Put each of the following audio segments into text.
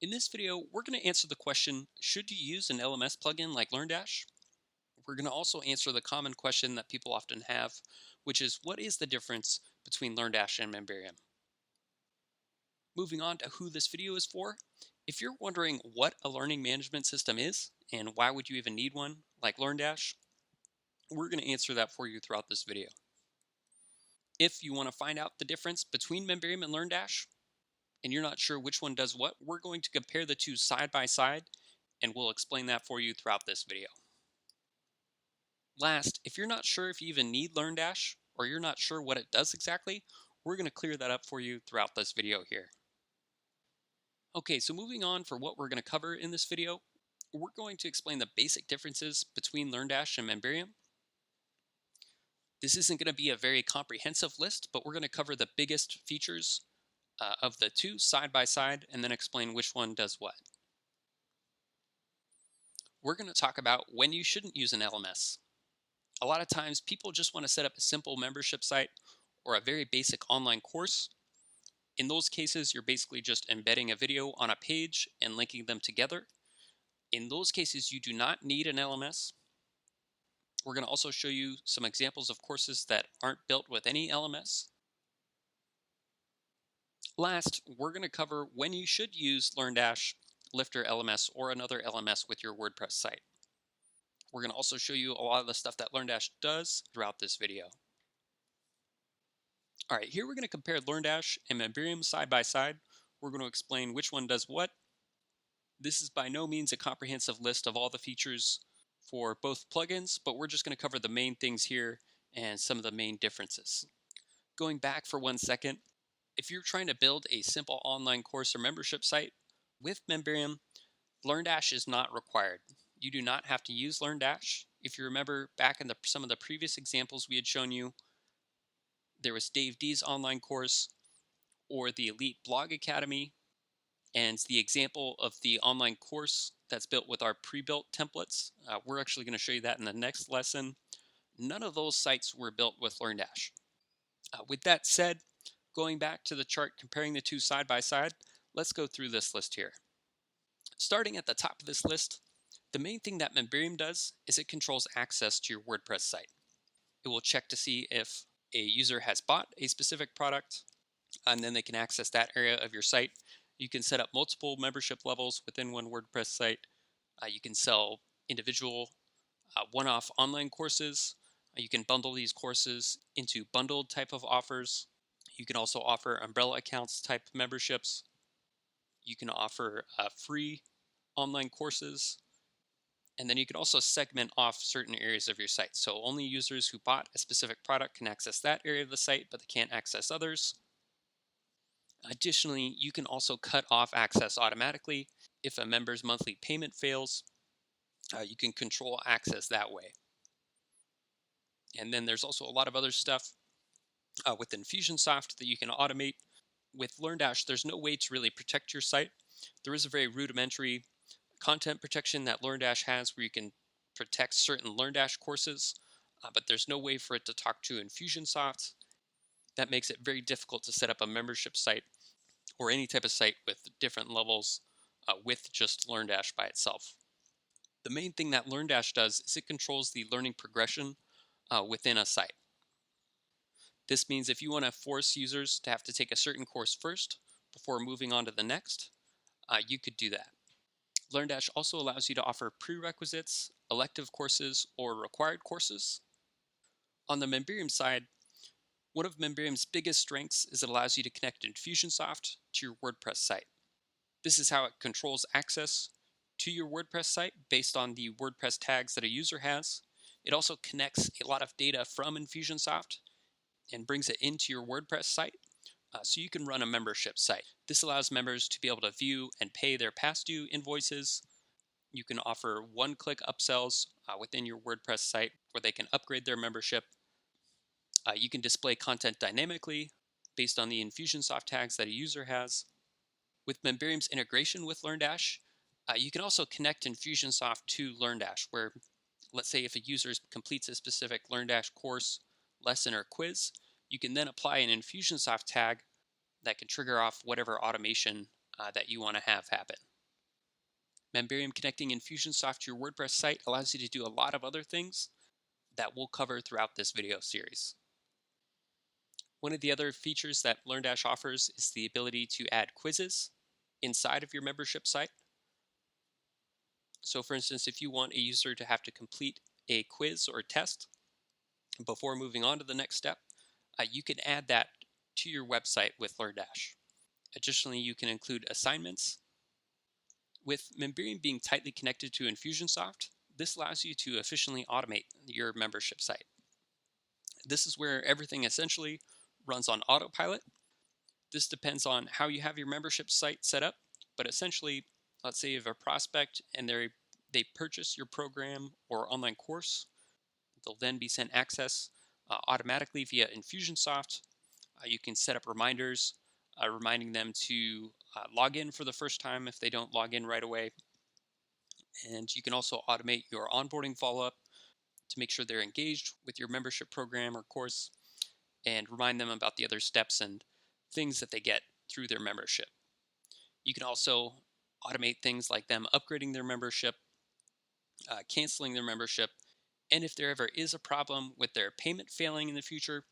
In this video, we're going to answer the question, should you use an LMS plugin like LearnDash? We're going to also answer the common question that people often have, which is what is the difference between LearnDash and Memberium? Moving on to who this video is for, if you're wondering what a learning management system is and why would you even need one like LearnDash, we're going to answer that for you throughout this video. If you want to find out the difference between Memberium and LearnDash, and you're not sure which one does what, we're going to compare the two side by side, and we'll explain that for you throughout this video. Last, if you're not sure if you even need LearnDash, or you're not sure what it does exactly, we're going to clear that up for you throughout this video here. Okay, so moving on for what we're going to cover in this video, we're going to explain the basic differences between LearnDash and Memberium. This isn't going to be a very comprehensive list, but we're going to cover the biggest features of the two side by side and then explain which one does what. We're going to talk about when you shouldn't use an LMS. A lot of times people just want to set up a simple membership site or a very basic online course. In those cases, you're basically just embedding a video on a page and linking them together. In those cases, you do not need an LMS. We're going to also show you some examples of courses that aren't built with any LMS. Last, we're going to cover when you should use LearnDash, Lifter LMS, or another LMS with your WordPress site. We're going to also show you a lot of the stuff that LearnDash does throughout this video. All right, here we're going to compare LearnDash and Memberium side by side. We're going to explain which one does what. This is by no means a comprehensive list of all the features for both plugins, but we're just going to cover the main things here and some of the main differences. Going back for 1 second, if you're trying to build a simple online course or membership site with Memberium, LearnDash is not required. You do not have to use LearnDash. If you remember back in some of the previous examples we had shown you, there was Dave D's online course or the Elite Blog Academy, and the example of the online course that's built with our pre-built templates. We're actually going to show you that in the next lesson. None of those sites were built with LearnDash. With that said, going back to the chart comparing the two side by side, let's go through this list here. Starting at the top of this list, the main thing that Memberium does is it controls access to your WordPress site. It will check to see if a user has bought a specific product, and then they can access that area of your site. You can set up multiple membership levels within one WordPress site. You can sell individual one-off online courses. You can bundle these courses into bundled type of offers. You can also offer umbrella accounts type memberships. You can offer free online courses. And then you can also segment off certain areas of your site. So only users who bought a specific product can access that area of the site, but they can't access others. Additionally, you can also cut off access automatically. If a member's monthly payment fails, you can control access that way. And then there's also a lot of other stuff with Infusionsoft that you can automate. With LearnDash, there's no way to really protect your site. There is a very rudimentary content protection that LearnDash has where you can protect certain LearnDash courses, but there's no way for it to talk to Infusionsoft. That makes it very difficult to set up a membership site or any type of site with different levels with just LearnDash by itself. The main thing that LearnDash does is it controls the learning progression within a site. This means if you want to force users to have to take a certain course first before moving on to the next, you could do that. LearnDash also allows you to offer prerequisites, elective courses, or required courses. On the Memberium side, one of Memberium's biggest strengths is it allows you to connect Infusionsoft to your WordPress site. This is how it controls access to your WordPress site based on the WordPress tags that a user has. It also connects a lot of data from Infusionsoft and brings it into your WordPress site so you can run a membership site. This allows members to be able to view and pay their past due invoices. You can offer one-click upsells within your WordPress site where they can upgrade their membership. You can display content dynamically based on the Infusionsoft tags that a user has. With Memberium's integration with LearnDash, you can also connect Infusionsoft to LearnDash, where let's say if a user completes a specific LearnDash course, lesson, or quiz, you can then apply an Infusionsoft tag that can trigger off whatever automation that you want to have happen. Memberium connecting Infusionsoft to your WordPress site allows you to do a lot of other things that we'll cover throughout this video series. One of the other features that LearnDash offers is the ability to add quizzes inside of your membership site. So for instance, if you want a user to have to complete a quiz or test before moving on to the next step, you can add that to your website with LearnDash. Additionally, you can include assignments. With Memberium being tightly connected to Infusionsoft, this allows you to efficiently automate your membership site. This is where everything essentially runs on autopilot. This depends on how you have your membership site set up, but essentially, let's say you have a prospect and they purchase your program or online course, they'll then be sent access automatically via Infusionsoft. You can set up reminders, reminding them to log in for the first time if they don't log in right away. And you can also automate your onboarding follow-up to make sure they're engaged with your membership program or course, and remind them about the other steps and things that they get through their membership. You can also automate things like them upgrading their membership, canceling their membership, and if there ever is a problem with their payment failing in the future,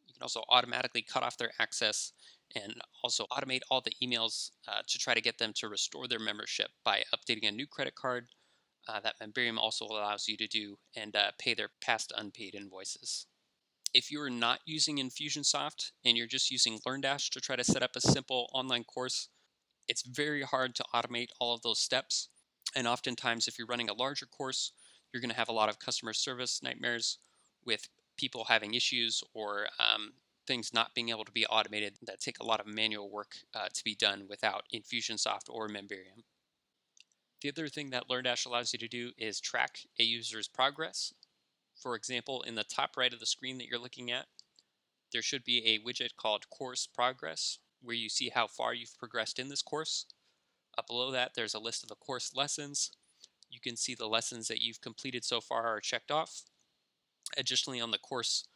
you can also automatically cut off their access and also automate all the emails to try to get them to restore their membership by updating a new credit card that Memberium also allows you to do, and pay their past unpaid invoices. If you're not using Infusionsoft and you're just using LearnDash to try to set up a simple online course, it's very hard to automate all of those steps. And oftentimes, if you're running a larger course, you're going to have a lot of customer service nightmares with people having issues or things not being able to be automated that take a lot of manual work to be done without Infusionsoft or Memberium. The other thing that LearnDash allows you to do is track a user's progress. For example, in the top right of the screen that you're looking at, there should be a widget called Course Progress, where you see how far you've progressed in this course. Up below that, there's a list of the course lessons. You can see the lessons that you've completed so far are checked off. Additionally, on the course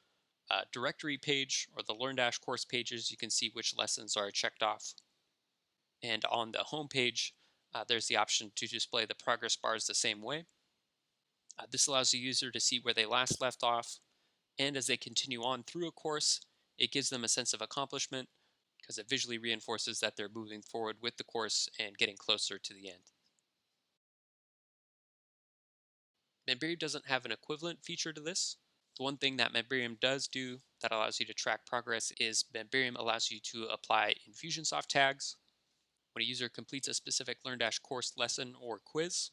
directory page or the LearnDash course pages, you can see which lessons are checked off. And on the home page, there's the option to display the progress bars the same way. This allows the user to see where they last left off, and as they continue on through a course, it gives them a sense of accomplishment because it visually reinforces that they're moving forward with the course and getting closer to the end. Memberium doesn't have an equivalent feature to this. The one thing that Memberium does do that allows you to track progress is Memberium allows you to apply Infusionsoft tags when a user completes a specific LearnDash course lesson or quiz.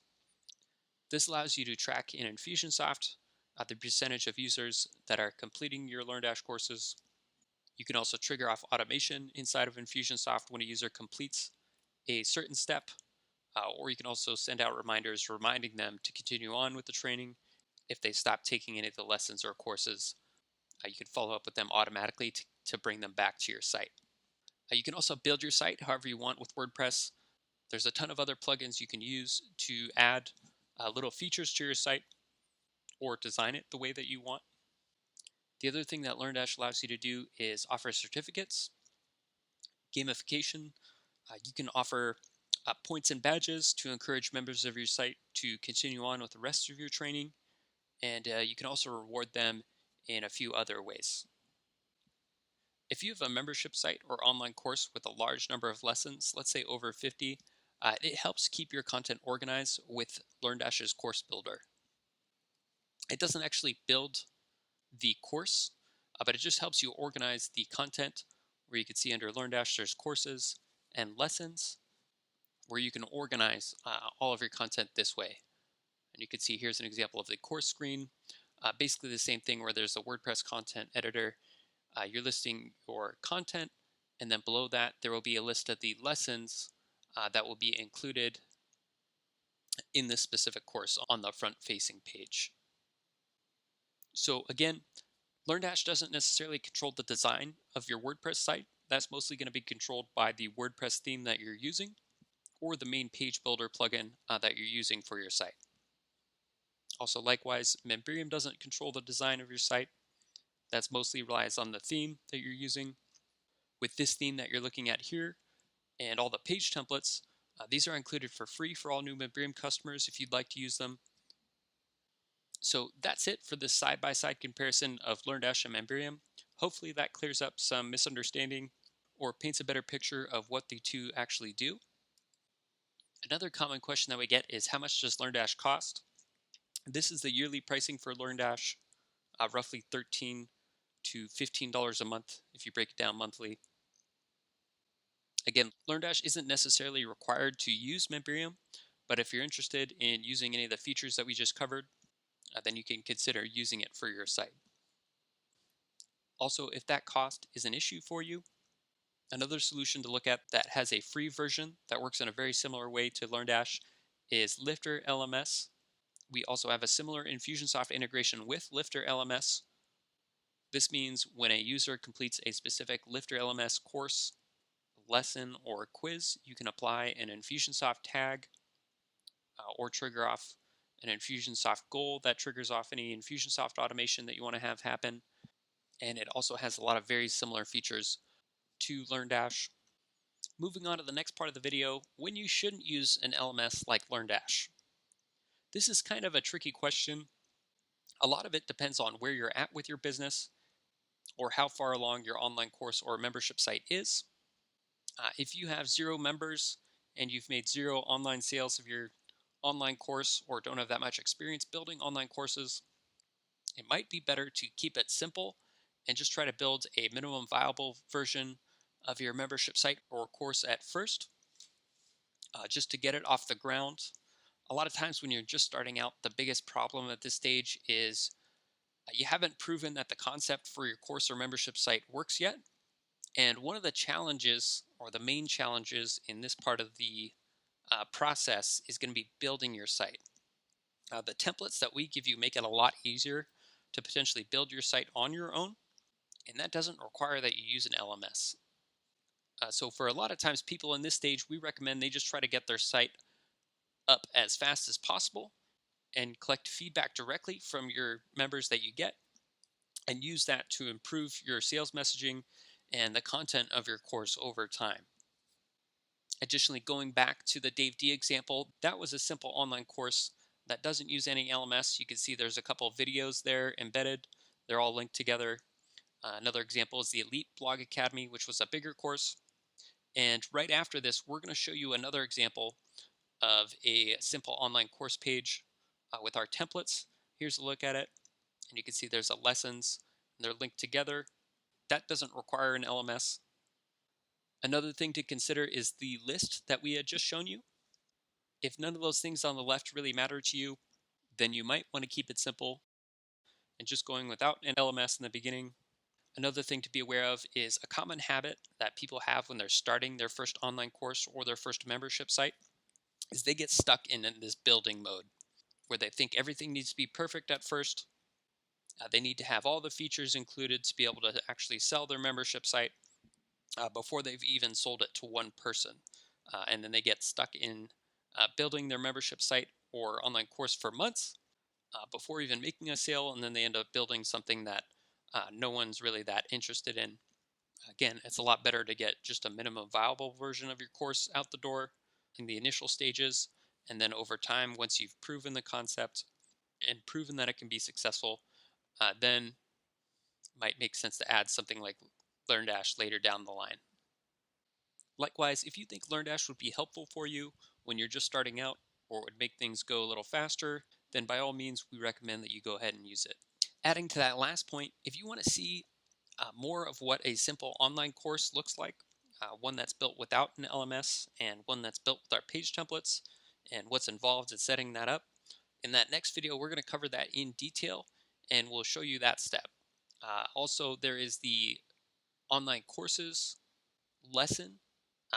This allows you to track in Infusionsoft the percentage of users that are completing your LearnDash courses. You can also trigger off automation inside of Infusionsoft when a user completes a certain step, or you can also send out reminders reminding them to continue on with the training if they stop taking any of the lessons or courses. You can follow up with them automatically to bring them back to your site. You can also build your site however you want with WordPress. There's a ton of other plugins you can use to add little features to your site or design it the way that you want. The other thing that LearnDash allows you to do is offer certificates, gamification. You can offer points and badges to encourage members of your site to continue on with the rest of your training, and you can also reward them in a few other ways. If you have a membership site or online course with a large number of lessons, let's say over 50, it helps keep your content organized with LearnDash's Course Builder. It doesn't actually build the course, but it just helps you organize the content, where you can see under LearnDash there's courses and lessons, where you can organize all of your content this way. And you can see here's an example of the course screen. Basically the same thing, where there's a WordPress content editor. You're listing your content, and then below that there will be a list of the lessons that will be included in this specific course on the front-facing page. So again, LearnDash doesn't necessarily control the design of your WordPress site. That's mostly going to be controlled by the WordPress theme that you're using, or the main page builder plugin that you're using for your site. Also, likewise, Memberium doesn't control the design of your site. That's mostly relies on the theme that you're using. With this theme that you're looking at here and all the page templates, These are included for free for all new Membrium customers if you'd like to use them. So that's it for this side-by-side comparison of LearnDash and Membrium. Hopefully that clears up some misunderstanding or paints a better picture of what the two actually do. Another common question that we get is, how much does LearnDash cost? This is the yearly pricing for LearnDash, roughly $13 to $15 a month if you break it down monthly. Again, LearnDash isn't necessarily required to use Membrium, but if you're interested in using any of the features that we just covered, then you can consider using it for your site. Also, if that cost is an issue for you, another solution to look at that has a free version that works in a very similar way to LearnDash is Lifter LMS. We also have a similar Infusionsoft integration with Lifter LMS. This means when a user completes a specific Lifter LMS course, lesson, or quiz, you can apply an Infusionsoft tag or trigger off an Infusionsoft goal that triggers off any Infusionsoft automation that you want to have happen. And it also has a lot of very similar features to LearnDash. Moving on to the next part of the video, when you shouldn't use an LMS like LearnDash. This is kind of a tricky question. A lot of it depends on where you're at with your business or how far along your online course or membership site is. If you have 0 members and you've made 0 online sales of your online course or don't have that much experience building online courses, it might be better to keep it simple and just try to build a minimum viable version of your membership site or course at first, just to get it off the ground. A lot of times when you're just starting out, the biggest problem at this stage is you haven't proven that the concept for your course or membership site works yet. And one of the challenges, or the main challenges in this part of the process, is going to be building your site. The templates that we give you make it a lot easier to potentially build your site on your own, and that doesn't require that you use an LMS. So for a lot of times, people in this stage, we recommend they just try to get their site up as fast as possible and collect feedback directly from your members that you get and use that to improve your sales messaging and the content of your course over time. Additionally, going back to the Dave D example, that was a simple online course that doesn't use any LMS. You can see there's a couple of videos there embedded. They're all linked together. Another example is the Elite Blog Academy, which was a bigger course. And right after this, we're going to show you another example of a simple online course page with our templates. Here's a look at it. And you can see there's a lessons, and they're linked together. That doesn't require an LMS. Another thing to consider is the list that we had just shown you. If none of those things on the left really matter to you, then you might want to keep it simple and just going without an LMS in the beginning. Another thing to be aware of is a common habit that people have when they're starting their first online course or their first membership site is they get stuck in this building mode where they think everything needs to be perfect at first. They need to have all the features included to be able to actually sell their membership site before they've even sold it to one person. And then they get stuck in building their membership site or online course for months before even making a sale, and then they end up building something that no one's really that interested in. Again, it's a lot better to get just a minimum viable version of your course out the door in the initial stages, and then over time, once you've proven the concept and proven that it can be successful, then might make sense to add something like LearnDash later down the line. Likewise, if you think LearnDash would be helpful for you when you're just starting out or would make things go a little faster, then by all means, we recommend that you go ahead and use it. Adding to that last point, if you want to see more of what a simple online course looks like, one that's built without an LMS and one that's built with our page templates and what's involved in setting that up, in that next video, we're going to cover that in detail and we'll show you that step. Also, there is the online courses lesson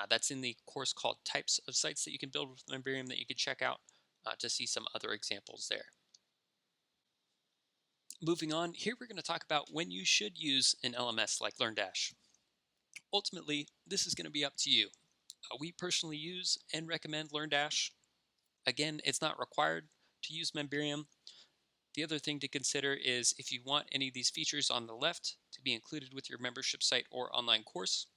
that's in the course called Types of Sites that you can build with Membrium that you can check out to see some other examples there. Moving on, here we're going to talk about when you should use an LMS like LearnDash. Ultimately, this is going to be up to you. We personally use and recommend LearnDash. Again, it's not required to use Membrium. The other thing to consider is if you want any of these features on the left to be included with your membership site or online course,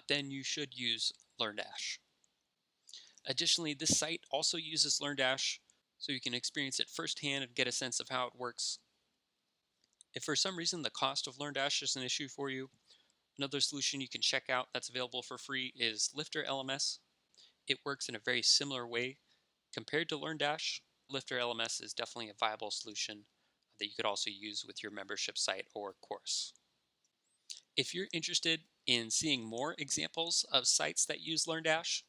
then you should use LearnDash. Additionally, this site also uses LearnDash, so you can experience it firsthand and get a sense of how it works. If for some reason the cost of LearnDash is an issue for you, another solution you can check out that's available for free is Lifter LMS. It works in a very similar way compared to LearnDash. Lifter LMS is definitely a viable solution that you could also use with your membership site or course. If you're interested in seeing more examples of sites that use LearnDash,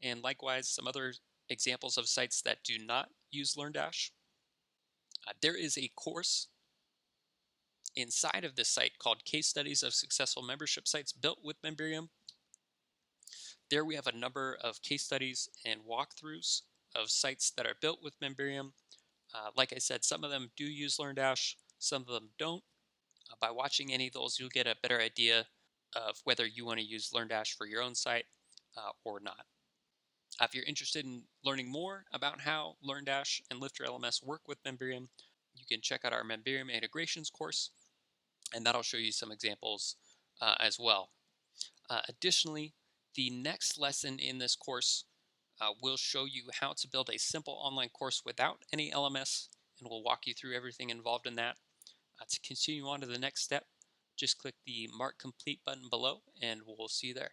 and likewise some other examples of sites that do not use LearnDash, there is a course inside of this site called Case Studies of Successful Membership Sites Built with Memberium. There we have a number of case studies and walkthroughs of sites that are built with Memberium. Like I said, some of them do use LearnDash, some of them don't. By watching any of those, you'll get a better idea of whether you want to use LearnDash for your own site or not. If you're interested in learning more about how LearnDash and Lifter LMS work with Memberium, you can check out our Memberium integrations course, and that'll show you some examples as well. Additionally, the next lesson in this course will show you how to build a simple online course without any LMS, and we'll walk you through everything involved in that. To continue on to the next step, just click the Mark Complete button below, and we'll see you there.